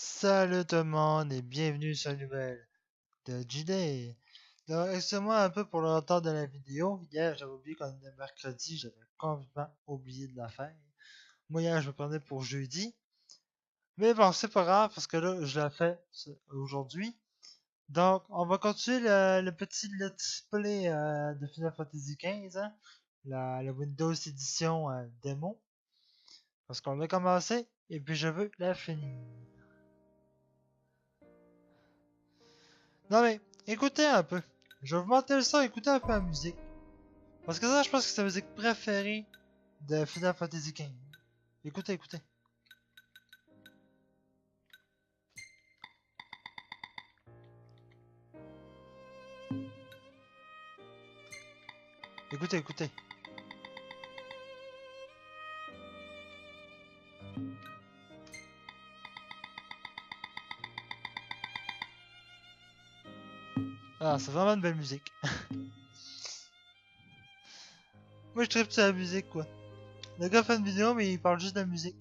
Salut tout le monde et bienvenue sur une nouvelle de J-Day. Donc, excusez-moi un peu pour le retard de la vidéo. Hier, j'avais oublié qu'on était mercredi, j'avais complètement oublié de la faire. Moi, hier, je me prenais pour jeudi. Mais bon, c'est pas grave parce que là, je la fais aujourd'hui. Donc, on va continuer le petit let's play de Final Fantasy XV, hein, la Windows Edition démo. Parce qu'on l'a commencé et puis je veux la finir. Non mais, écoutez un peu. Je vais vous monter le son, écoutez un peu la musique. Parce que ça, je pense que c'est la musique préférée de Final Fantasy XV. Écoutez, écoutez. Écoutez, écoutez. Ah, c'est vraiment une belle musique. Moi, je tripe sur la musique, quoi. Le gars fait une vidéo, mais il parle juste de la musique.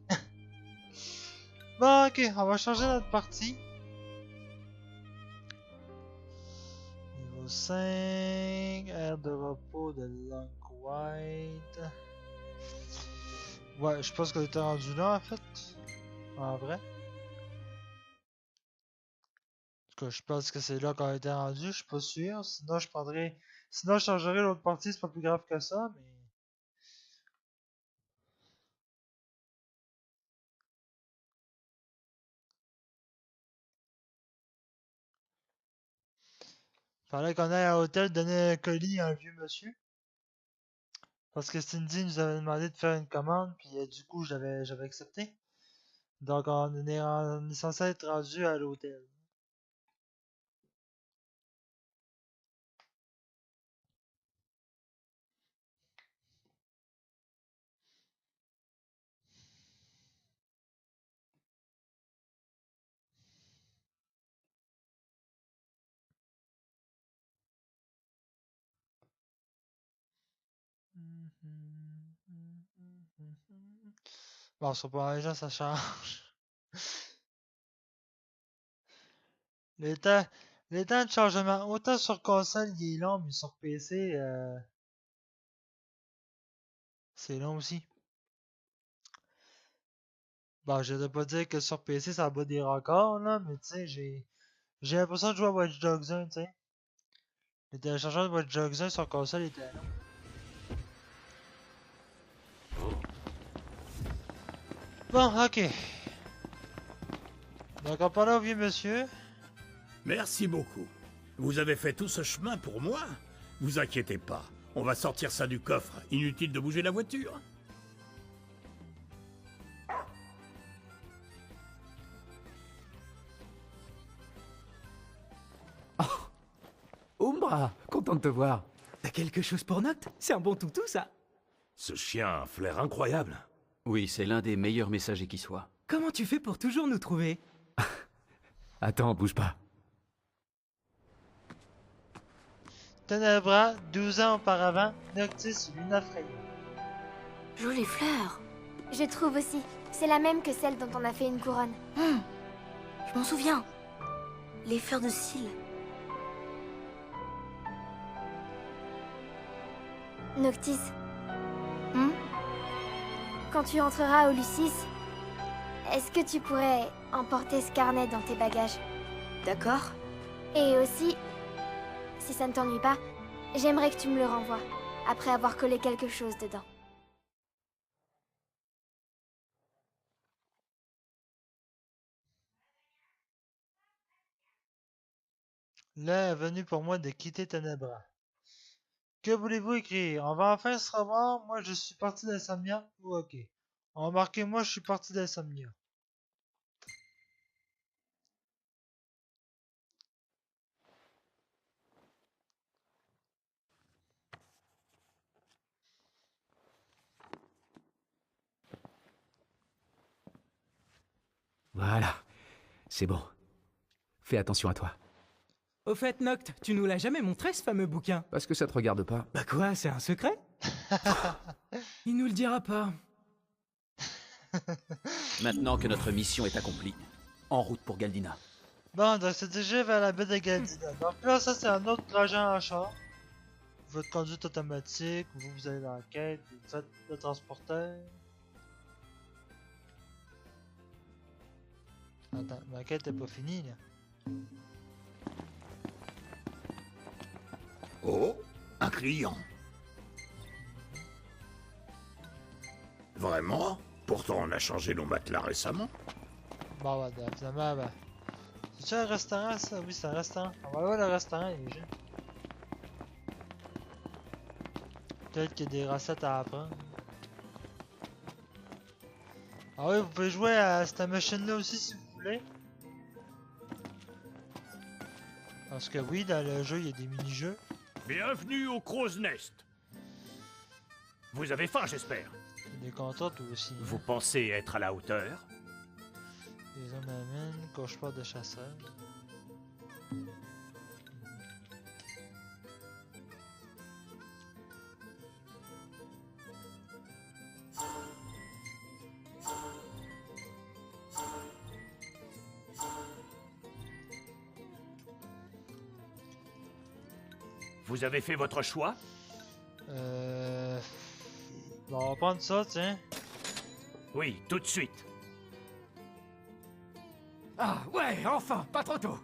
Bon, ok, on va changer notre partie. Niveau 5, aire de repos de Long White. Ouais, je pense qu'on était rendu là, en fait. En vrai. En tout cas, je pense que c'est là qu'on a été rendu, je suis pas sûr. Sinon, je prendrais. Sinon, je changerais l'autre partie, c'est pas plus grave que ça, mais. Fallait qu'on aille à l'hôtel donner un colis à un vieux monsieur. Parce que Cindy nous avait demandé de faire une commande, puis du coup, j'avais accepté. Donc, on est censé être rendu à l'hôtel. Bon, sur pas les gens, ça change. Les temps, les temps de changement, autant sur console, il est long, mais sur PC, c'est long aussi. Bon, je vais pas dire que sur PC, ça bat des records, là, mais tu sais, j'ai l'impression de jouer à Watch Dogs 1, tu sais. Le téléchargement de Watch Dogs 1 sur console était long. Bon, ok. Donc, on parle au vieux monsieur. Merci beaucoup. Vous avez fait tout ce chemin pour moi? Vous inquiétez pas, on va sortir ça du coffre. Inutile de bouger la voiture. Umbra, content de te voir. T'as quelque chose pour Noct? C'est un bon toutou, ça. Ce chien a un flair incroyable. Oui, c'est l'un des meilleurs messagers qui soit. Comment tu fais pour toujours nous trouver? Attends, bouge pas. Tenebra, 12 ans auparavant, Noctis Lunafreya. Jolie fleur. Je trouve aussi. C'est la même que celle dont on a fait une couronne. Je m'en souviens. Les fleurs de cils. Noctis. Quand tu entreras au Lucis, est-ce que tu pourrais emporter ce carnet dans tes bagages? D'accord. Et aussi, si ça ne t'ennuie pas, j'aimerais que tu me le renvoies, après avoir collé quelque chose dedans. L'heure est venue pour moi de quitter Tenebra. Que voulez-vous écrire? On va enfin se revoir. Moi, je suis parti d'Insomnia. Ou ok. On va marquer moi, je suis parti d'Insomnia. Voilà, c'est bon. Fais attention à toi. Au fait, Noct, tu nous l'as jamais montré ce fameux bouquin? Parce que ça te regarde pas. Bah quoi, c'est un secret? Il nous le dira pas. Maintenant que notre mission est accomplie, En route pour Galdina. Bon, donc c'est dirigé vers la baie de Galdina. Donc là, ça c'est un autre trajet en char. Votre conduite automatique, vous allez dans la quête, vous faites le transporteur. Attends, ma quête est pas finie là. Oh, un client. Vraiment? Pourtant, on a changé nos matelas récemment. Bon, bah, finalement, bah. C'est-tu un restaurant ça? Oui, c'est un restaurant. On va aller voir le restaurant, les gens. Peut-être qu'il y a des recettes à apprendre. Ah oui, vous pouvez jouer à cette machine-là aussi si vous voulez. Parce que oui, dans le jeu, il y a des mini-jeux. Bienvenue au Crow's Nest. Vous avez faim, j'espère. Il y a des contrats aussi. hein. Vous pensez être à la hauteur? Les hommes amènent, cauchemar de chasseurs. Vous avez fait votre choix? Bon, on va prendre ça, tiens. Oui, tout de suite. Ah ouais, enfin, pas trop tôt.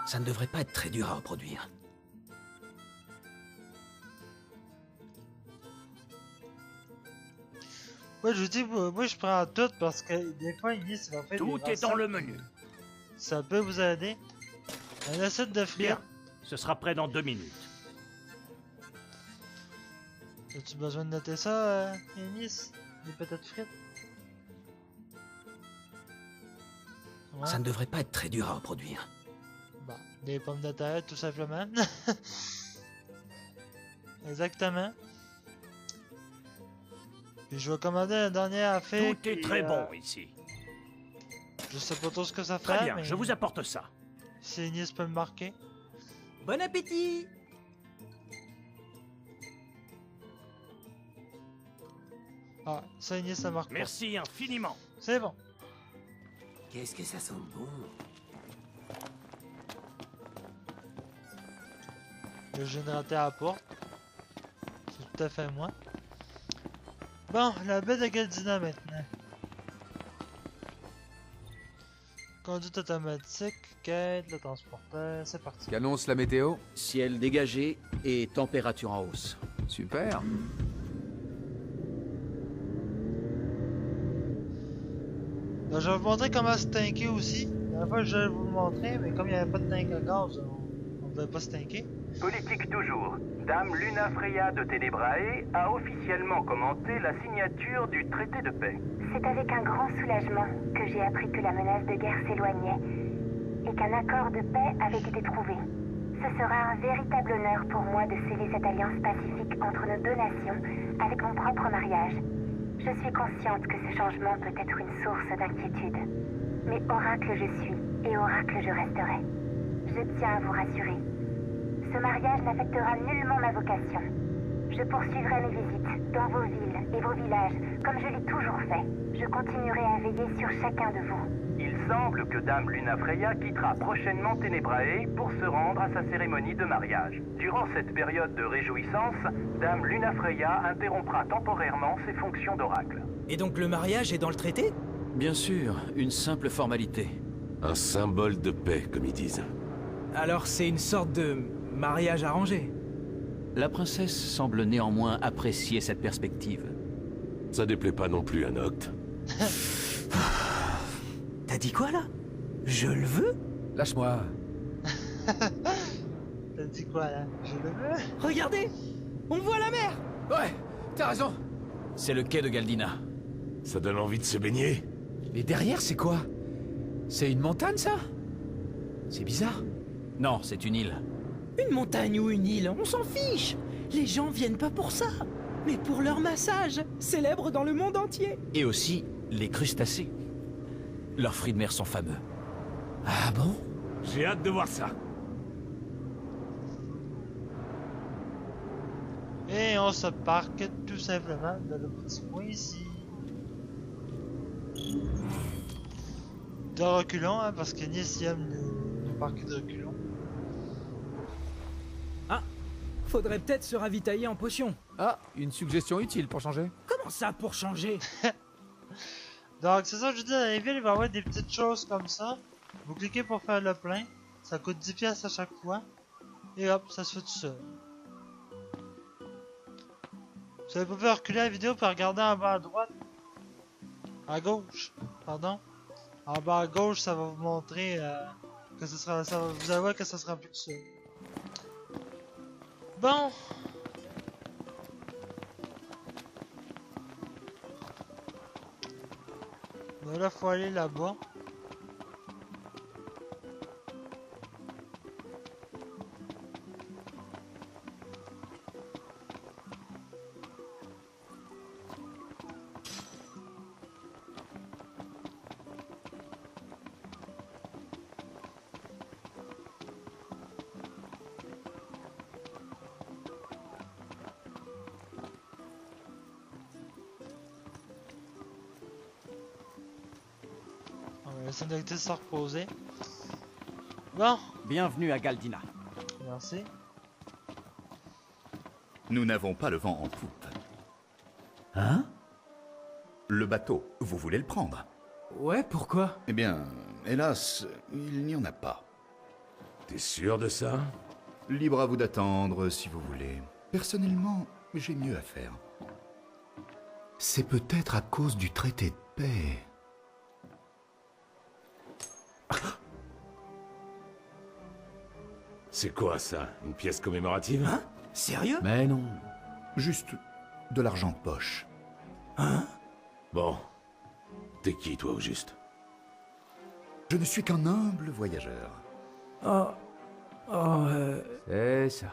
Ça ne devrait pas être très dur à reproduire. Ouais, je vous dis, moi je prends tout parce que des fois, il va faire Tout des est dans recettes. le menu. Ça peut vous aider. Un assiette de frites. Bien, ce sera prêt dans 2 minutes. As-tu besoin de noter ça, Yanis? Des patates frites? Ouais. Ça ne devrait pas être très dur à reproduire. Bon, des pommes de terre, tout simplement. Exactement. Puis je vais commander un dernier affaire. Tout est très bon ici. Je sais pas trop ce que ça fait. Très bien, mais je vous apporte ça. si Yanis peut me marquer. Bon appétit! Ah, ça Yanis, ça marque pas. Merci infiniment. C'est bon. Qu'est-ce que ça sent bon. Le générateur à la porte. C'est tout à fait moi. Bon, la baie de Galdina maintenant. Conduite automatique, quête, le transporteur, c'est parti. Qu'annonce la météo? Ciel dégagé et température en hausse. Super. Donc, je vais vous montrer comment se tanker aussi. La dernière fois, je vais vous le montrer, mais comme il n'y avait pas de tank à gaz, on ne pouvait pas se tanker. Politique toujours. Dame Luna Freya de Tenebrae a officiellement commenté la signature du traité de paix. C'est avec un grand soulagement que j'ai appris que la menace de guerre s'éloignait et qu'un accord de paix avait été trouvé. Ce sera un véritable honneur pour moi de sceller cette alliance pacifique entre nos deux nations avec mon propre mariage. Je suis consciente que ce changement peut être une source d'inquiétude. Mais oracle je suis et oracle je resterai. Je tiens à vous rassurer. Ce mariage n'affectera nullement ma vocation. Je poursuivrai mes visites dans vos villes et vos villages, comme je l'ai toujours fait. Je continuerai à veiller sur chacun de vous. Il semble que Dame Luna Freya quittera prochainement Tenebrae pour se rendre à sa cérémonie de mariage. Durant cette période de réjouissance, Dame Luna Freya interrompra temporairement ses fonctions d'oracle. Et donc le mariage est dans le traité? Bien sûr, une simple formalité. Un symbole de paix, comme ils disent. Alors c'est une sorte de mariage arrangé. La princesse semble néanmoins apprécier cette perspective. Ça déplaît pas non plus à Noct. T'as dit quoi là? Je le veux? Lâche-moi. T'as dit quoi là? Je le veux? Regardez! On voit la mer! Ouais, t'as raison. C'est le quai de Galdina. Ça donne envie de se baigner. Mais derrière, c'est quoi? C'est une montagne, ça? C'est bizarre. Non, c'est une île. Une montagne ou une île, on s'en fiche! Les gens viennent pas pour ça, mais pour leur massage, célèbre dans le monde entier. Et aussi les crustacés. Leurs fruits de mer sont fameux. Ah bon? J'ai hâte de voir ça. Et on se parque tout simplement dans le petit coin ici. De reculons, hein, parce que Nice aime nous parquer de reculons. Ah, faudrait peut-être se ravitailler en potion. Ah, une suggestion utile pour changer. Comment ça pour changer? Donc c'est ça que je dis, dans les villes, il va y avoir des petites choses comme ça. Vous cliquez pour faire le plein, ça coûte 10 pièces à chaque fois. Et hop, ça se fait tout seul. Vous avez pas pu reculer la vidéo pour regarder en bas à droite. À gauche, pardon. En bas à gauche, ça va vous montrer que ce sera, vous allez voir que ça sera plus tout seul. Bon. Ben là, faut aller là-bas. On va laisser Noctis se reposer. Bon, Bienvenue à Galdina. merci. Nous n'avons pas le vent en poupe. Hein? Le bateau, vous voulez le prendre? Ouais, pourquoi? Eh bien, hélas, il n'y en a pas. T'es sûr de ça? Libre à vous d'attendre, si vous voulez. Personnellement, j'ai mieux à faire. C'est peut-être à cause du traité de paix. C'est quoi ça? Une pièce commémorative? Hein? Sérieux? Mais non, juste de l'argent de poche. Hein? Bon. T'es qui, toi, au juste? Je ne suis qu'un humble voyageur. Oh... Oh, C'est ça.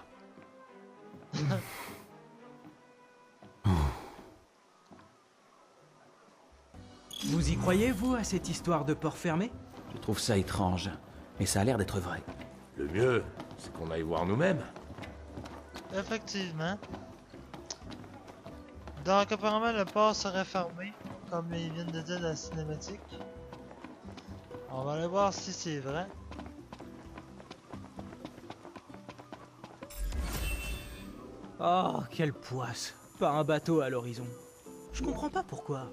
Vous y croyez, vous, à cette histoire de port fermé? Je trouve ça étrange, mais ça a l'air d'être vrai. Le mieux, c'est qu'on aille voir nous-mêmes. Effectivement. Donc apparemment le port serait fermé, comme ils viennent de dire dans la cinématique. On va aller voir si c'est vrai. Oh, quelle poisse. Pas un bateau à l'horizon. Je comprends pas pourquoi.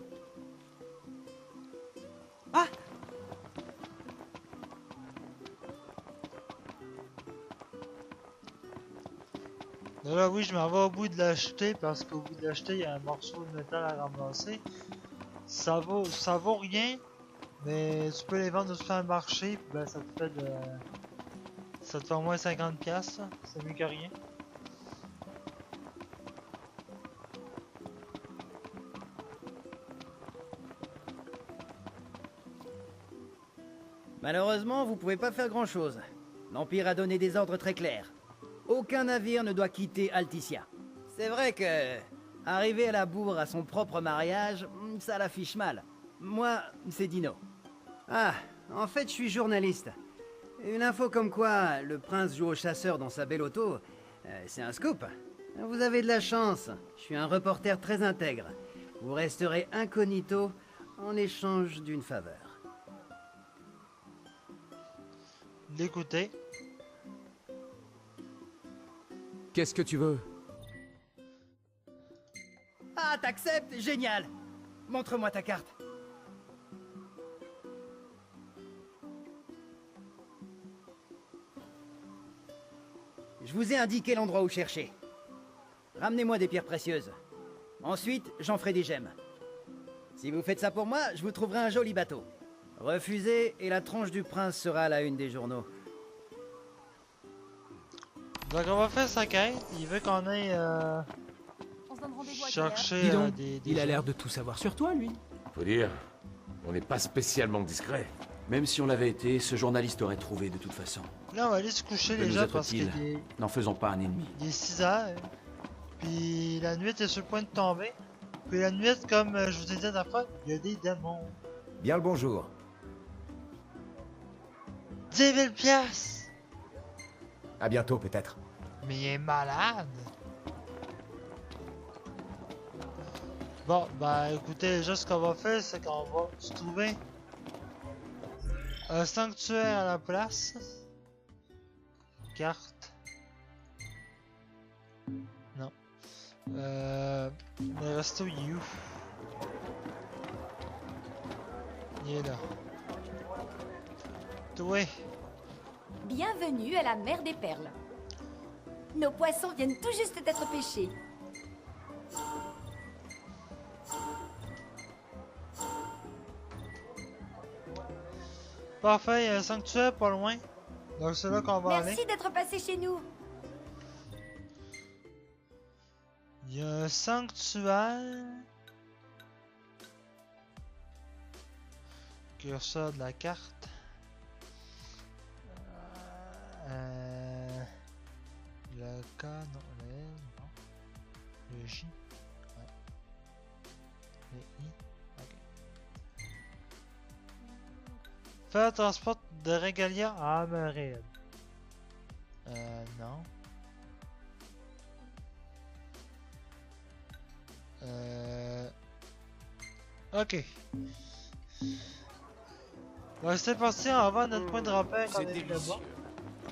Ah! Là oui, je m'en vais au bout de l'acheter parce qu'au bout de l'acheter, il y a un morceau de métal à ramasser. Ça vaut rien, mais tu peux les vendre sur un marché, puis ben ça te fait de... Ça te fait au moins 50$, ça. C'est mieux que rien. Malheureusement, vous pouvez pas faire grand-chose. L'Empire a donné des ordres très clairs. Aucun navire ne doit quitter Alticia. C'est vrai que... arriver à la bourre à son propre mariage, ça l'affiche mal. Moi, c'est Dino. Ah, en fait, je suis journaliste. Une info comme quoi le prince joue au chasseur dans sa belle auto, c'est un scoop. Vous avez de la chance. Je suis un reporter très intègre. Vous resterez incognito en échange d'une faveur. L'écouter. Qu'est-ce que tu veux? Ah, t'acceptes? Génial! Montre-moi ta carte. Je vous ai indiqué l'endroit où chercher. Ramenez-moi des pierres précieuses. Ensuite, j'en ferai des gemmes. Si vous faites ça pour moi, je vous trouverai un joli bateau. Refusez et la tronche du prince sera à la une des journaux. Donc on va faire sa quête. Il veut qu'on aille chercher Dis donc, des il a gens. l'air de tout savoir sur toi, lui. Faut dire, on n'est pas spécialement discret. Même si on l'avait été, ce journaliste aurait trouvé de toute façon. Là on va aller se coucher Que nous déjà parce qu'il être-t-il? est... N'en faisons pas un ennemi. Il est 6 heures. Puis la nuit est sur le point de tomber. Puis la nuit, comme je vous ai dit la fois, il y a des démons. Bien le bonjour. 10 000 piastres! À bientôt, peut-être. Mais il est malade! Bon, bah écoutez, déjà ce qu'on va faire, c'est qu'on va se trouver un sanctuaire à la place. Carte. Non. Le resto, il est où? Il est là. Toi. Bienvenue à la mer des Perles. Nos poissons viennent tout juste d'être pêchés. Parfait, il y a un sanctuaire pas loin. Donc c'est là qu'on va aller. Merci d'être passé chez nous. Il y a un sanctuaire. Curseur de la carte. Le K, non, le L, non. Le J, ouais. Le I, ok. Faire transport de régalia à Hammerhead. Non. Ok. Bon, c'est parti, on va à notre point de repère quand on est là-bas.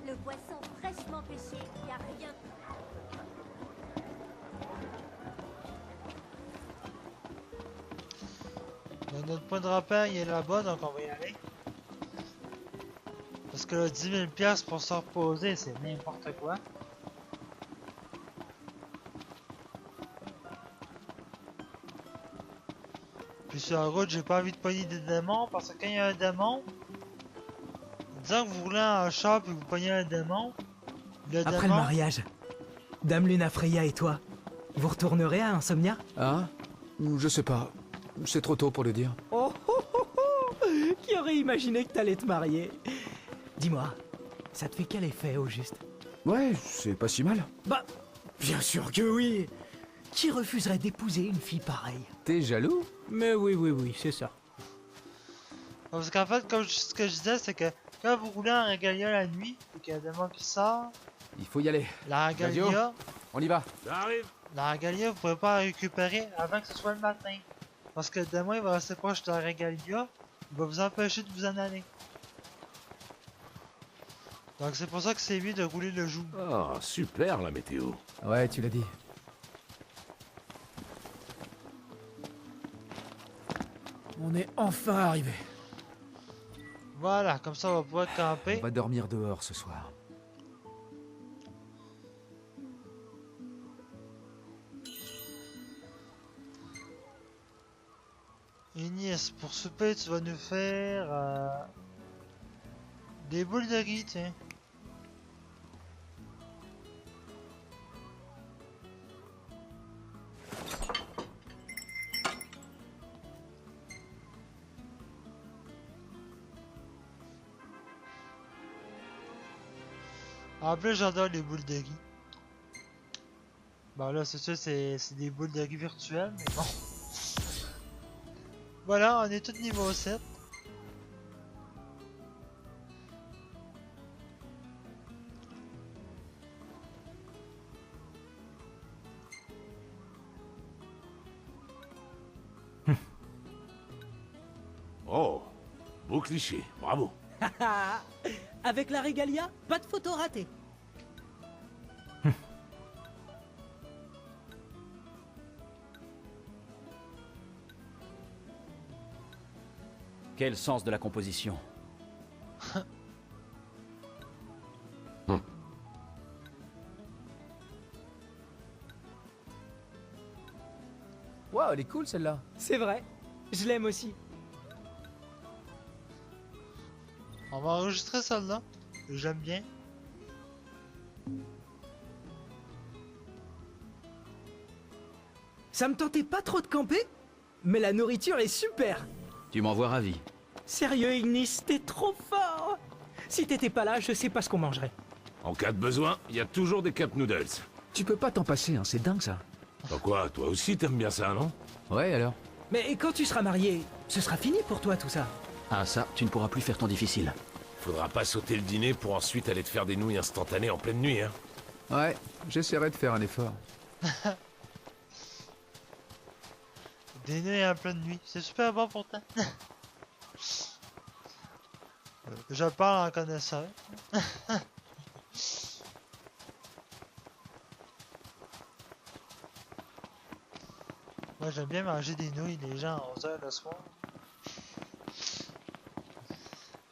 Le poisson fraîchement pêché, il n'y a rien. Donc, notre point de repère il est là-bas, donc on va y aller. Parce que là, 10 000 piastres pour se reposer, c'est n'importe quoi. Puis sur la route, j'ai pas envie de pogner des démons, parce que quand il y a un démon, disons que vous roulez en char et vous pognez un démon, Après le mariage, Dame Lunafreya et toi, vous retournerez à Insomnia? Ah? Je sais pas. C'est trop tôt pour le dire. Oh, oh, oh, oh. Qui aurait imaginé que t'allais te marier? Dis-moi, ça te fait quel effet au juste? Ouais, c'est pas si mal. Bah, bien sûr que oui. Qui refuserait d'épouser une fille pareille? T'es jaloux? Mais oui, c'est ça. Parce qu'en fait, comme ce que je disais, c'est que quand vous roulez en régalia la nuit, et qu'il y a un démon qui sort, Il faut y aller. la régalia, Radio, on y va. J'arrive. la régalia, vous pouvez pas la récupérer avant que ce soit le matin. Parce que le démon, il va rester proche de la régalia, il va vous empêcher de vous en aller. Donc c'est pour ça que c'est mieux de rouler le jour. Ah, super la météo. Ouais, tu l'as dit. On est enfin arrivé. Voilà, comme ça on va pouvoir camper. On va dormir dehors ce soir. Ignis, pour souper, tu vas nous faire des boules de riz, tiens. En plus, j'adore les boules de riz. Bon là, c'est sûr, c'est des boules de riz virtuelles, mais bon. Voilà, on est tout niveau 7. Oh, beau cliché, bravo. Avec la régalia, pas de photo ratée. Quel sens de la composition? Waouh, elle est cool celle-là. C'est vrai, je l'aime aussi. On va enregistrer celle-là. J'aime bien. Ça me tentait pas trop de camper, mais la nourriture est super. Tu m'en vois ravi. Sérieux, Ignis, t'es trop fort. Si t'étais pas là, je sais pas ce qu'on mangerait. En cas de besoin, il y a toujours des cup noodles. Tu peux pas t'en passer, hein, c'est dingue ça. Bah quoi, toi aussi t'aimes bien ça, non? Ouais, alors? Mais quand tu seras marié, ce sera fini pour toi tout ça. Ah ça, tu ne pourras plus faire ton difficile. Faudra pas sauter le dîner pour ensuite aller te faire des nouilles instantanées en pleine nuit, hein. Ouais, j'essaierai de faire un effort. Des nouilles en pleine nuit. C'est super bon pourtant. Je parle en connaisseur. Moi j'aime bien manger des nouilles les gens à 11 h le soir.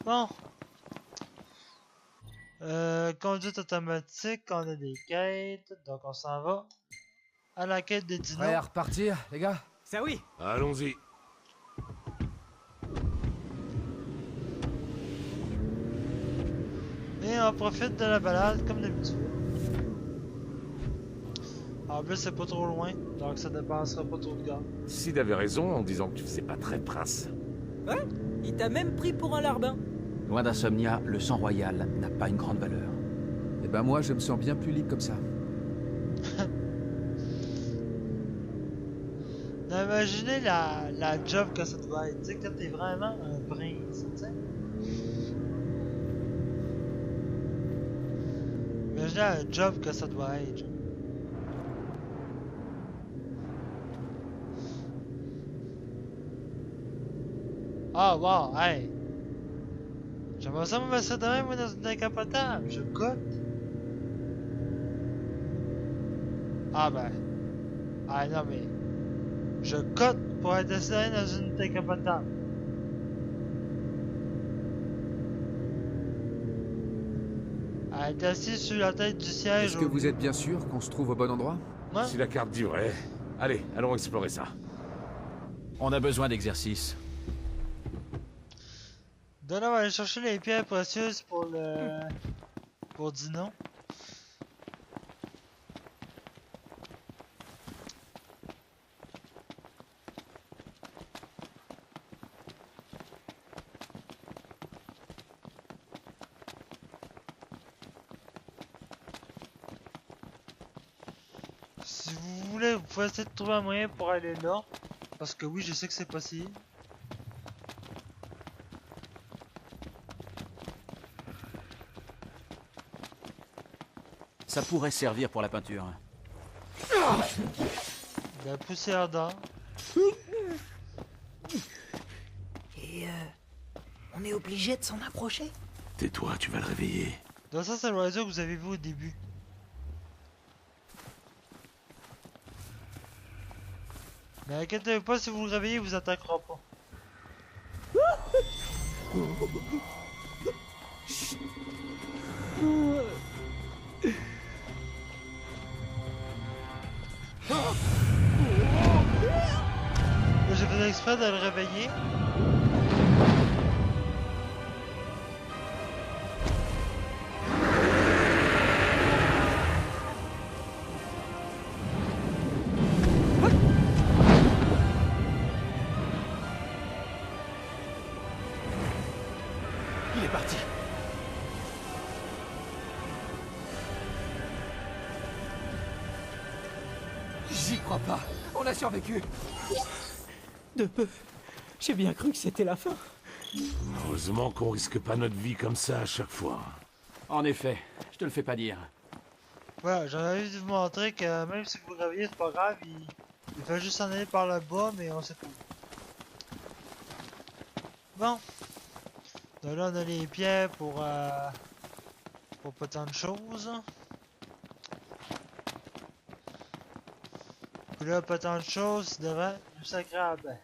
Bon. Conduite automatique, on a des quêtes, donc on s'en va à la quête des dinos. Prêt à repartir, les gars? Ça oui. Allons-y. Et on profite de la balade comme d'habitude. En plus c'est pas trop loin, donc ça dépensera pas trop de gaz. Sid avait raison en disant que tu faisais pas très prince. Ouais, il t'a même pris pour un larbin. Loin d'Insomnia, le sang royal n'a pas une grande valeur. Eh ben moi, je me sens bien plus libre comme ça. Imaginez la job que ça doit être, tu sais, quand t'es vraiment un prince, tu sais. Imaginez la job que ça doit être, genre. Ah, wow, hey! J'aimerais ça me mettre de même, moi, dans une décapotable. Je cote. Ah ben. Ah non, mais... Je cote pour être assis dans une décapotable. Être assis sur la tête du siège... Est-ce que vous êtes bien sûr qu'on se trouve au bon endroit? Ouais. Si la carte dit vrai. Allez, allons explorer ça. On a besoin d'exercice. Donc là, on va aller chercher les pierres précieuses pour le... pour Dino. Si vous voulez, vous pouvez essayer de trouver un moyen pour aller là. Parce que oui, je sais que c'est possible. Ça pourrait servir pour la peinture. La poussière d'or. Et on est obligé de s'en approcher. Tais-toi, tu vas le réveiller. Donc ça, c'est l'oiseau que vous avez vu au début. Mais inquiétez-vous pas, si vous le réveillez, il vous attaquera pas. Moi, j'ai fait exprès de le réveiller. Il est parti. J'y crois pas. On a survécu. De peu. J'ai bien cru que c'était la fin. Heureusement qu'on risque pas notre vie comme ça à chaque fois. En effet, je te le fais pas dire. Voilà, j'avais envie de vous montrer que même si vous le réveillez, c'est pas grave, il fait juste s'en aller par le bas, mais on sait pas. Bon. Donc là, on a les pierres pour pas tant de choses. Puis là, pas tant de choses, devant du sacrable.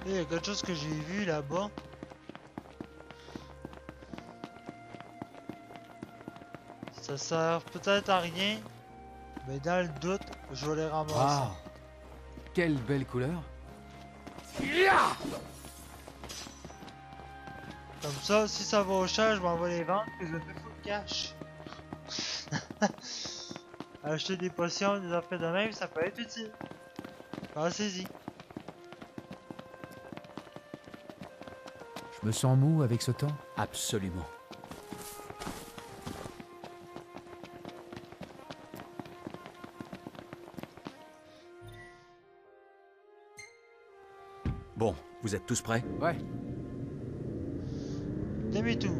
Il y a quelque chose que j'ai vu là-bas. Ça sert peut-être à rien, mais dans le doute, je vais les ramasser. Wow. Quelle belle couleur. Comme ça, si ça va au champ, je m'en vais les vendre, puis je fais full cash. Acheter des potions, des affaires de même, ça peut être utile. Pensez-y. Je me sens mou avec ce temps. Absolument. Bon, vous êtes tous prêts? Ouais. Demi-tour.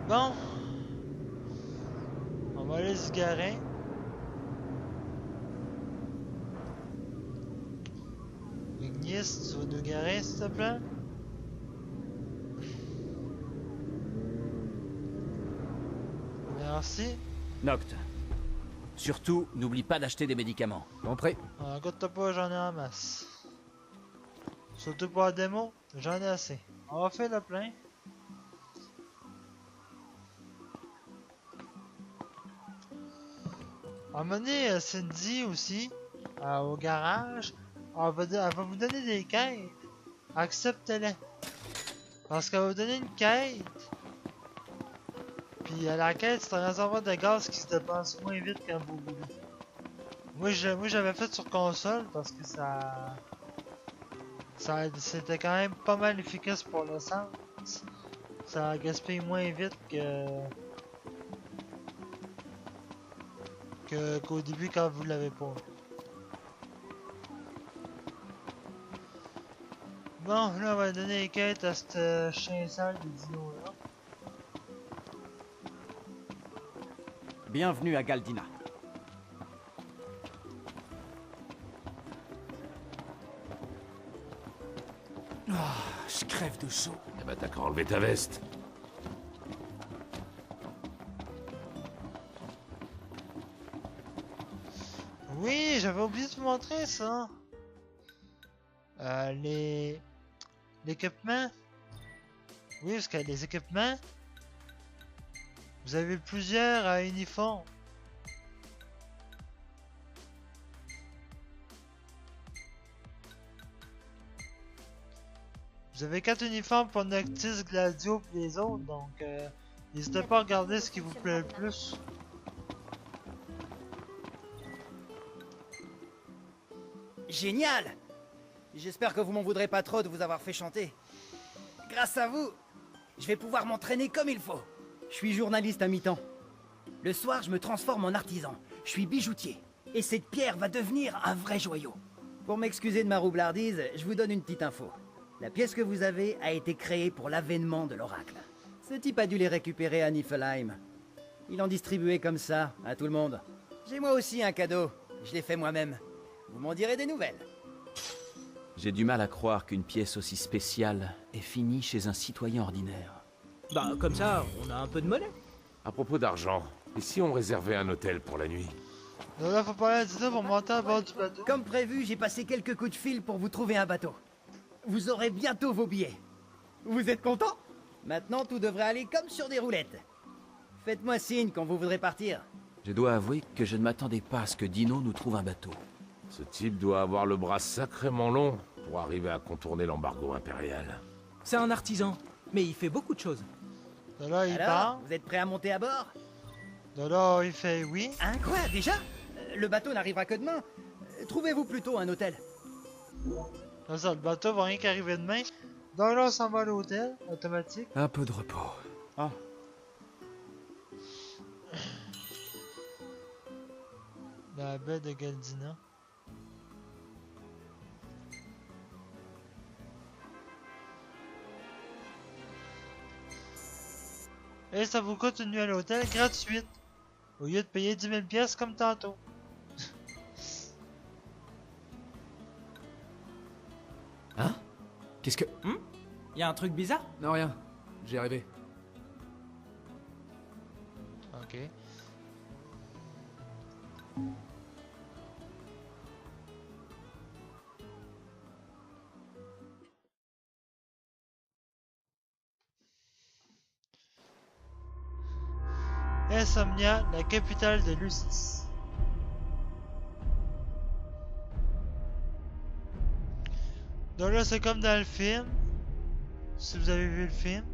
Bon. On va aller se garer. Ignis, tu vas nous garer s'il te plaît? Merci. Noct. Surtout, n'oublie pas d'acheter des médicaments. Compris. Écoute-toi pas, j'en ai en masse. Surtout pour la démo, j'en ai assez. On va faire le plein. Emmenez Cindy aussi au garage. Elle va vous donner des quêtes. Acceptez-les. Parce qu'elle va vous donner une quête. Puis la quête, c'est un réservoir de gaz qui se dépense moins vite quand vous voulez. Moi j'avais fait sur console parce que c'était quand même pas mal efficace pour l'essence. Ça gaspille moins vite qu'au début quand vous l'avez pas. Bon, là on va donner les quêtes à cette chien sale de dino là. Bienvenue à Galdina. Je crève de chaud. Eh ben t'as qu'à enlever ta veste. Oui, j'avais oublié de vous montrer ça. L'équipement. Oui, parce que les équipements, vous avez plusieurs uniformes. Vous avez 4 uniformes pour Noctis, Gladio et les autres, donc n'hésitez pas à regarder ce qui vous plaît le plus. Génial! J'espère que vous m'en voudrez pas trop de vous avoir fait chanter. Grâce à vous, je vais pouvoir m'entraîner comme il faut. Je suis journaliste à mi-temps. Le soir, je me transforme en artisan. Je suis bijoutier. Et cette pierre va devenir un vrai joyau. Pour m'excuser de ma roublardise, je vous donne une petite info. La pièce que vous avez a été créée pour l'avènement de l'oracle. Ce type a dû les récupérer à Niflheim. Il en distribuait comme ça, à tout le monde. J'ai moi aussi un cadeau. Je l'ai fait moi-même. Vous m'en direz des nouvelles. J'ai du mal à croire qu'une pièce aussi spéciale ait fini chez un citoyen ordinaire. Bah, comme ça, on a un peu de monnaie. À propos d'argent, et si on réservait un hôtel pour la nuit? Là, faut pas aller à pour monter à bord du bateau. Comme prévu, j'ai passé quelques coups de fil pour vous trouver un bateau. Vous aurez bientôt vos billets. Vous êtes content? Maintenant, tout devrait aller comme sur des roulettes. Faites-moi signe quand vous voudrez partir. Je dois avouer que je ne m'attendais pas à ce que Dino nous trouve un bateau. Ce type doit avoir le bras sacrément long pour arriver à contourner l'embargo impérial. C'est un artisan, mais il fait beaucoup de choses. De là, il Alors, part. vous êtes prêts à monter à bord? De là, il fait oui. Hein, quoi, déjà? Le bateau n'arrivera que demain. Trouvez-vous plutôt un hôtel. Comme ça, le bateau va rien qu'arriver demain. Donc là, on s'en va à l'hôtel, automatique. Un peu de repos. Ah. La baie de Galdina. Et ça vous coûte une nuit à l'hôtel gratuite. Au lieu de payer 10 000 pièces comme tantôt. Hein? Qu'est-ce que... Y a un truc bizarre? Non, rien. J'ai rêvé. Ok. Insomnia, la capitale de Lucis. Donc là, c'est comme dans le film. Si vous avez vu le film.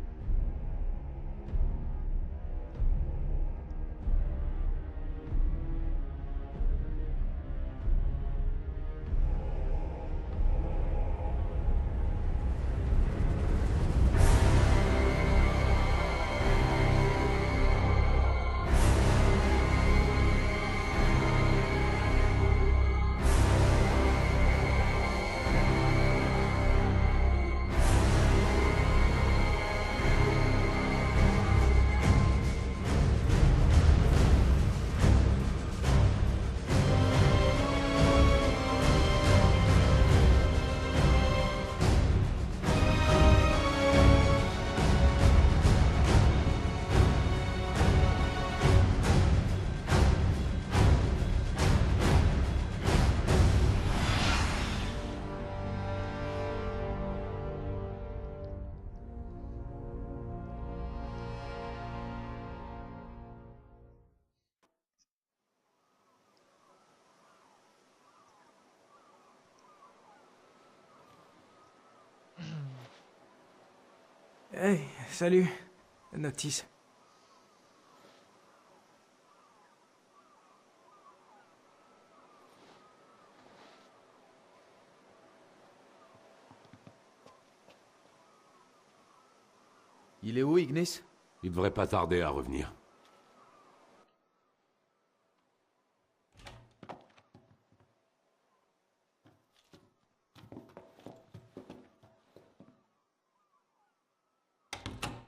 Hey, salut. Noctis. Il est où, Ignis? Il devrait pas tarder à revenir.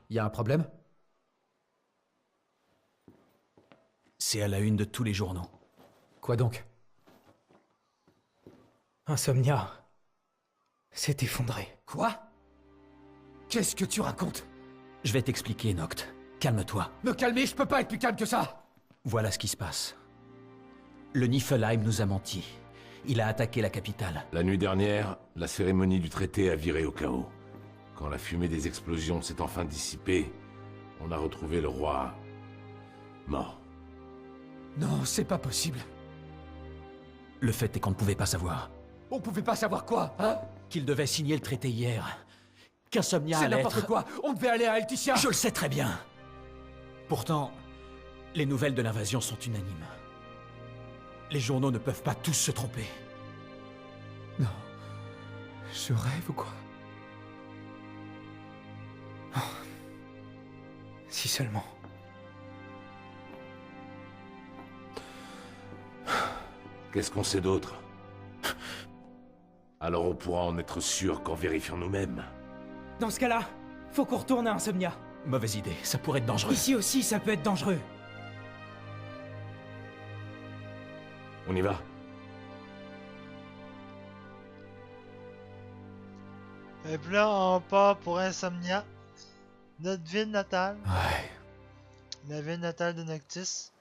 Y a un problème? C'est à la une de tous les journaux. Quoi donc? Insomnia s'est effondré. Quoi? Qu'est-ce que tu racontes? Je vais t'expliquer, Noct. Calme-toi. Me calmer, je peux pas être plus calme que ça! Voilà ce qui se passe. Le Niflheim nous a menti. Il a attaqué la capitale. La nuit dernière, la cérémonie du traité a viré au chaos. Quand la fumée des explosions s'est enfin dissipée, on a retrouvé le roi... mort. Non, c'est pas possible. Le fait est qu'on ne pouvait pas savoir. On pouvait pas savoir quoi, hein? Qu'il devait signer le traité hier. Qu'Insomnia C'est allait n'importe être... quoi! On devait aller à Altissia! Je le sais très bien. Pourtant, les nouvelles de l'invasion sont unanimes. Les journaux ne peuvent pas tous se tromper. Non. Je rêve ou quoi? Oh. Si seulement. Qu'est-ce qu'on sait d'autre? Alors on pourra en être sûr qu'en vérifiant nous-mêmes. Dans ce cas-là, faut qu'on retourne à Insomnia. Mauvaise idée, ça pourrait être dangereux. Ici aussi, ça peut être dangereux. On y va. Et puis là, on part pour Insomnia. Notre ville natale. Ouais. La ville natale de Noctis.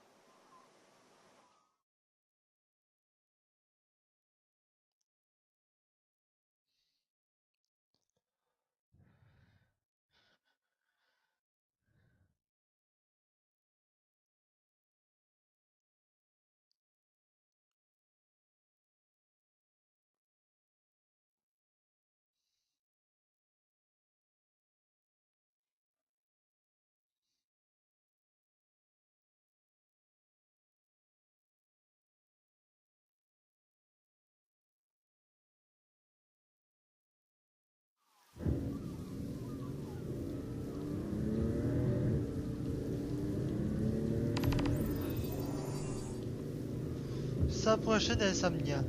S'approcher d'Insomnia.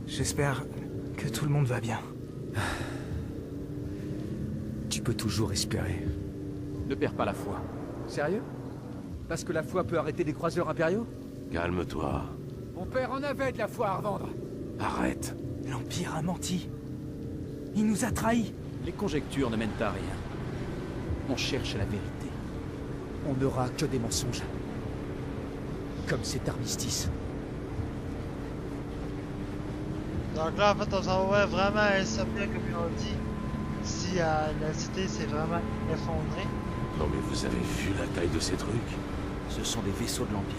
J'espère que tout le monde va bien. Tu peux toujours espérer. Ne perds pas la foi. Sérieux? Parce que la foi peut arrêter des croiseurs impériaux? Calme-toi. Mon père en avait de la foi à revendre. Arrête. L'Empire a menti. Il nous a trahis. Les conjectures ne mènent à rien. On cherche la vérité. On n'aura que des mensonges. Comme cet armistice. Donc là, en fait, on s'en va vraiment à Insomnia, comme ils ont dit. Si la cité s'est vraiment effondrée. Non mais vous avez vu la taille de ces trucs? Ce sont des vaisseaux de l'Empire.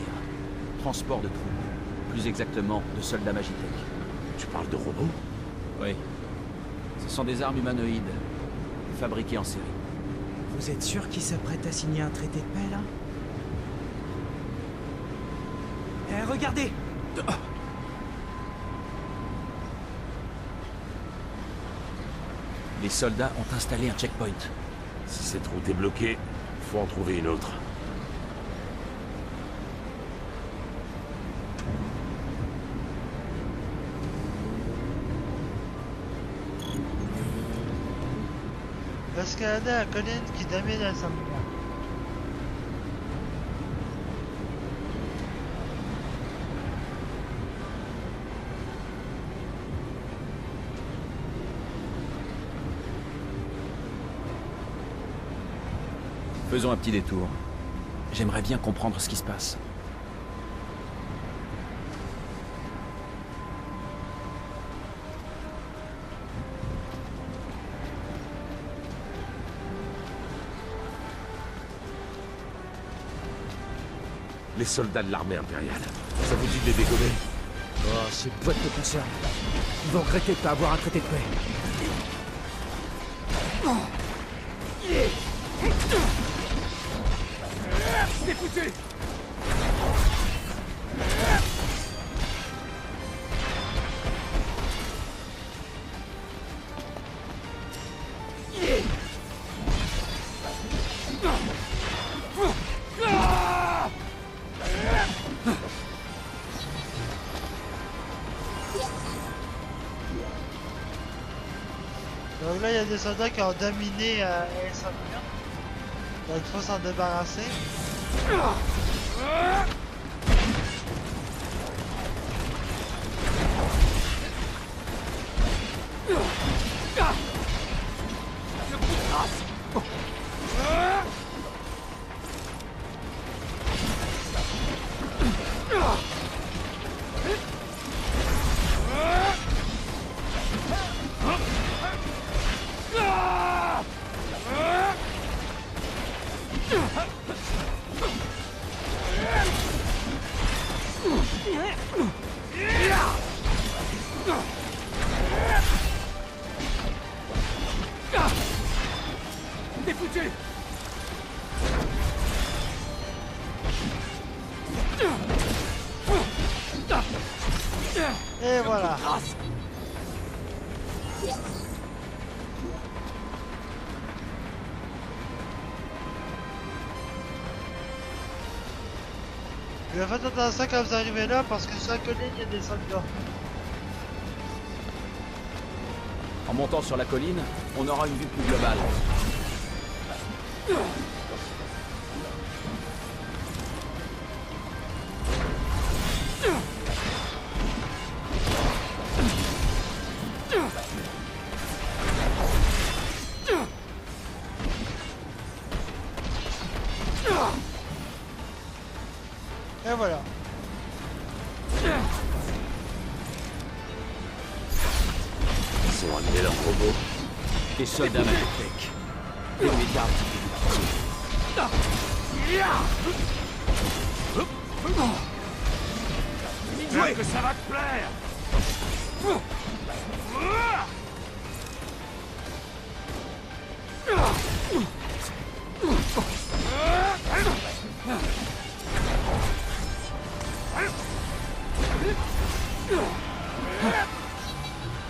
Transport de troupes. Plus exactement, de soldats Magitech. Tu parles de robots? Oui. Ce sont des armes humanoïdes. Fabriquées en série. Vous êtes sûr qu'il s'apprête à signer un traité de paix, là? Eh, regardez! Les soldats ont installé un checkpoint. Si cette route est bloquée, faut en trouver une autre. Escalader la colline qui domine Insomnia. Faisons un petit détour. J'aimerais bien comprendre ce qui se passe. Les soldats de l'armée impériale. Ça vous dit de les dégommer? Oh, ces boîtes de concerne. Ils vont regretter de pas avoir un traité de paix. Écoutez! Donc là, il y a des soldats qui ont dominé Insomnia. Donc il faut s'en débarrasser. T'es foutu! Et voilà. Mais faites attention quand vous arrivez là parce que sur la colline il y a des soldats. En montant sur la colline, on aura une vue plus globale. Et voilà. Ils ont amené leurs robots. Des soldats Magitech. Des mégards. J'espère que ça va te plaire!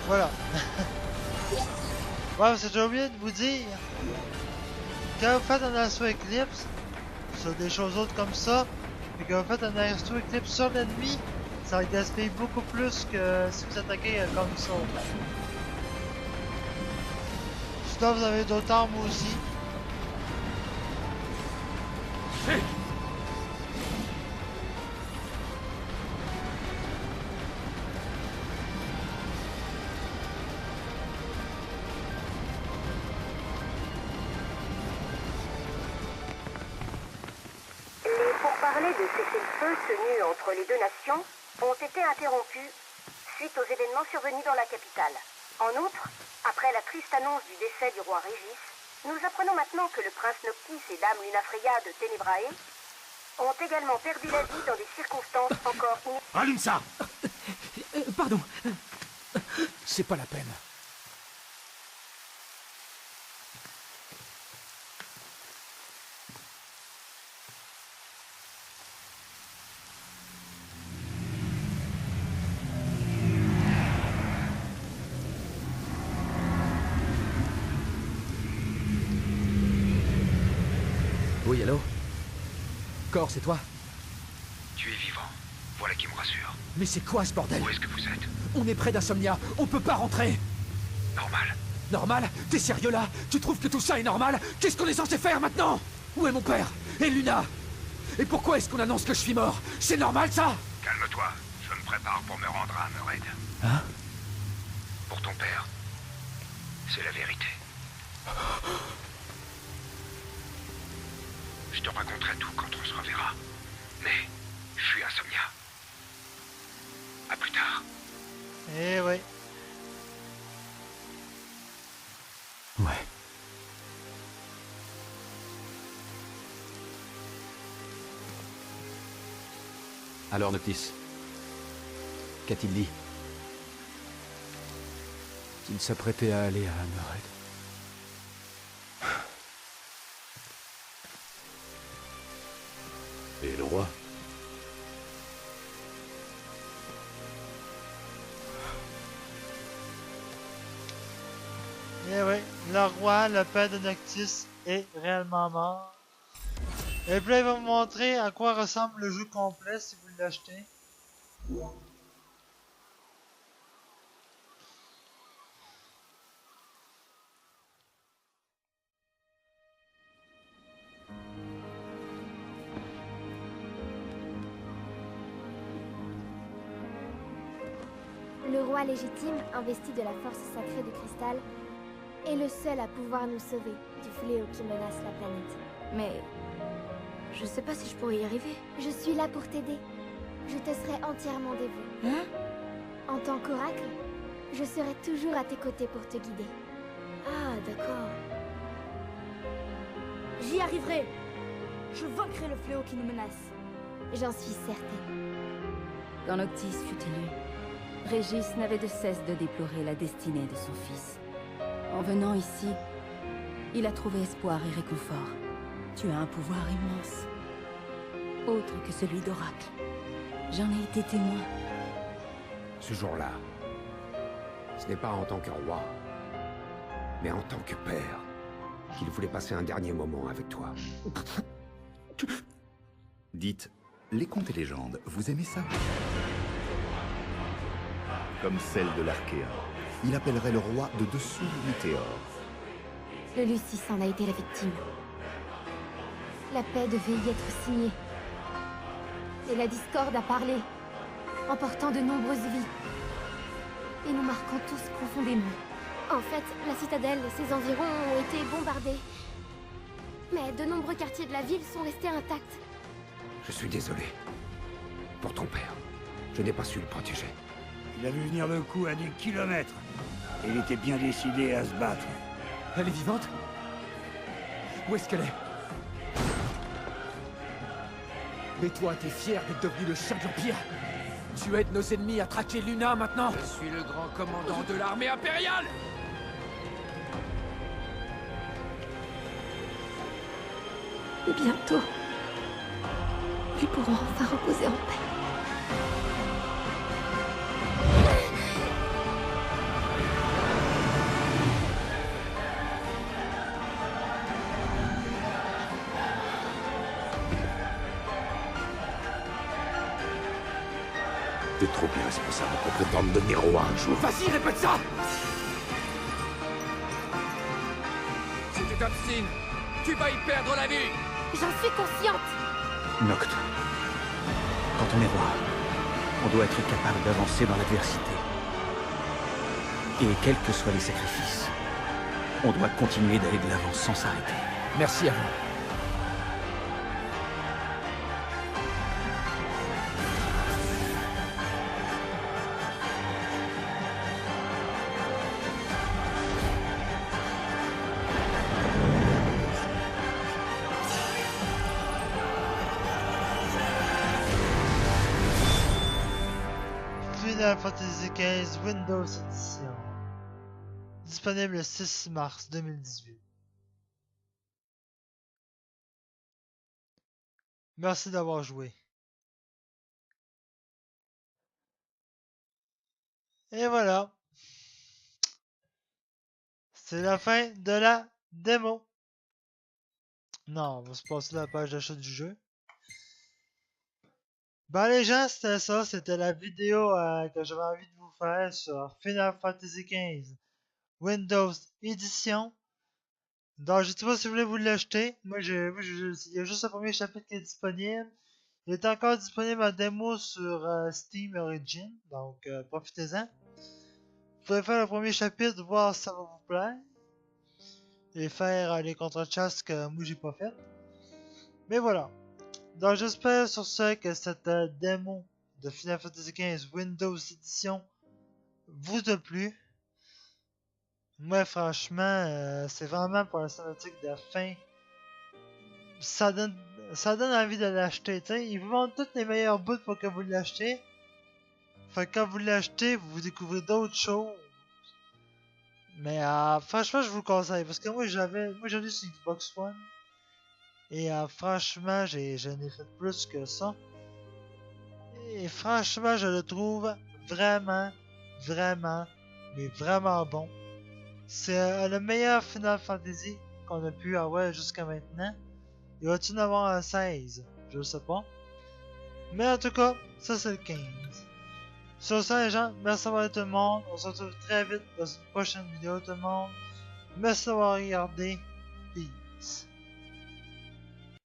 Voilà. Ouais, parce que j'ai oublié de vous dire. Quand vous faites un assaut éclipse, sur des choses autres comme ça, et que vous faites un assaut éclipse sur l'ennemi, ça gaspille beaucoup plus que si vous attaquez comme ça. Sinon, vous avez d'autres armes aussi. cessez-le-feu tenu entre les deux nations ont été interrompus suite aux événements survenus dans la capitale. En outre, après la triste annonce du décès du roi Régis, nous apprenons maintenant que le prince Noctis et dame Lunafreya de Tenebrae ont également perdu la vie dans des circonstances encore Allume ça! Pardon. C'est pas la peine. Oui, allô? Cor, c'est toi? Tu es vivant. Voilà qui me rassure. Mais c'est quoi ce bordel? Où est-ce que vous êtes? On est près d'Insomnia. On peut pas rentrer. Normal. Normal? T'es sérieux là? Tu trouves que tout ça est normal? Qu'est-ce qu'on est censé faire maintenant? Où est mon père? Et Luna? Et pourquoi est-ce qu'on annonce que je suis mort? C'est normal ça? Calme-toi. Je me prépare pour me rendre à Hammerhead. Hein? Pour ton père. C'est la vérité. Je te raconterai tout quand on se reverra. Mais je suis Insomnia. À plus tard. Eh oui. Ouais. Alors, Noctis, qu'a-t-il dit? Il s'apprêtait à aller à Hammerhead. Et le roi? Eh oui, le roi, le père de Noctis, est réellement mort. Et puis là, il va vous montrer à quoi ressemble le jeu complet si vous l'achetez. Le roi légitime, investi de la force sacrée du cristal, est le seul à pouvoir nous sauver du fléau qui menace la planète. Mais... je sais pas si je pourrais y arriver. Je suis là pour t'aider. Je te serai entièrement dévouée. Hein? En tant qu'oracle, je serai toujours à tes côtés pour te guider. Ah, d'accord. J'y arriverai. Je vaincrai le fléau qui nous menace. J'en suis certaine. Quand Noctis fut élu, Régis n'avait de cesse de déplorer la destinée de son fils. En venant ici, il a trouvé espoir et réconfort. Tu as un pouvoir immense, autre que celui d'oracle. J'en ai été témoin. Ce jour-là, ce n'est pas en tant que roi, mais en tant que père, qu'il voulait passer un dernier moment avec toi. Dites, les contes et légendes, vous aimez ça? Comme celle de l'Archéen. Il appellerait le roi de dessous le météore. Le Lucis en a été la victime. La paix devait y être signée. Et la discorde a parlé, emportant de nombreuses vies. Et nous marquant tous profondément. En fait, la citadelle et ses environs ont été bombardés. Mais de nombreux quartiers de la ville sont restés intacts. Je suis désolé. Pour ton père, je n'ai pas su le protéger. Il a vu venir le coup à des kilomètres. Et il était bien décidé à se battre. Elle est vivante? Où est-ce qu'elle est? Et toi, t'es fier d'être devenu le chef de l'Empire? Tu aides nos ennemis à traquer Luna maintenant? Je suis le grand commandant de l'armée impériale! Et bientôt, ils pourront enfin reposer en paix. T'es trop irresponsable pour prétendre devenir roi un jour. Vas-y, répète ça! Si tu t'obstines, tu vas y perdre la vie! J'en suis consciente! Noct. Quand on est roi, on doit être capable d'avancer dans l'adversité. Et quels que soient les sacrifices, on doit continuer d'aller de l'avant sans s'arrêter. Merci à vous. Final Fantasy XV Windows Edition. Disponible le 6 mars 2018. Merci d'avoir joué. Et voilà. C'est la fin de la démo. Non, on va se passer la page d'achat du jeu. Ben les gens, c'était ça. C'était la vidéo que j'avais envie de vous faire sur Final Fantasy XV Windows Edition. Donc, je sais pas si vous voulez vous l'acheter. Moi, il y a juste le premier chapitre qui est disponible. Il est encore disponible en démo sur Steam Origin. Donc, profitez-en. Vous pouvez faire le premier chapitre, voir si ça va vous plaire. Et faire les contre-chasses que moi j'ai pas fait. Mais voilà. Donc, j'espère sur ce que cette démo de Final Fantasy XV Windows Edition vous a plu. Moi, franchement, c'est vraiment pour la cinématique de fin. Ça donne envie de l'acheter. Ils vous montrent toutes les meilleurs bouts pour que vous l'achetiez. Fait que quand vous l'achetez, vous découvrez d'autres choses. Mais franchement, je vous le conseille. Parce que moi, j'en ai sur Xbox One. Et franchement, j'en ai fait plus que ça. Et franchement, je le trouve vraiment, vraiment, mais vraiment bon. C'est le meilleur Final Fantasy qu'on a pu avoir jusqu'à maintenant. Il va-t-il en avoir un 16? Je sais pas. Mais en tout cas, ça c'est le 15. Sur ça les gens, merci d'avoir été tout le monde. On se retrouve très vite dans une prochaine vidéo tout le monde. Merci d'avoir regardé. Peace.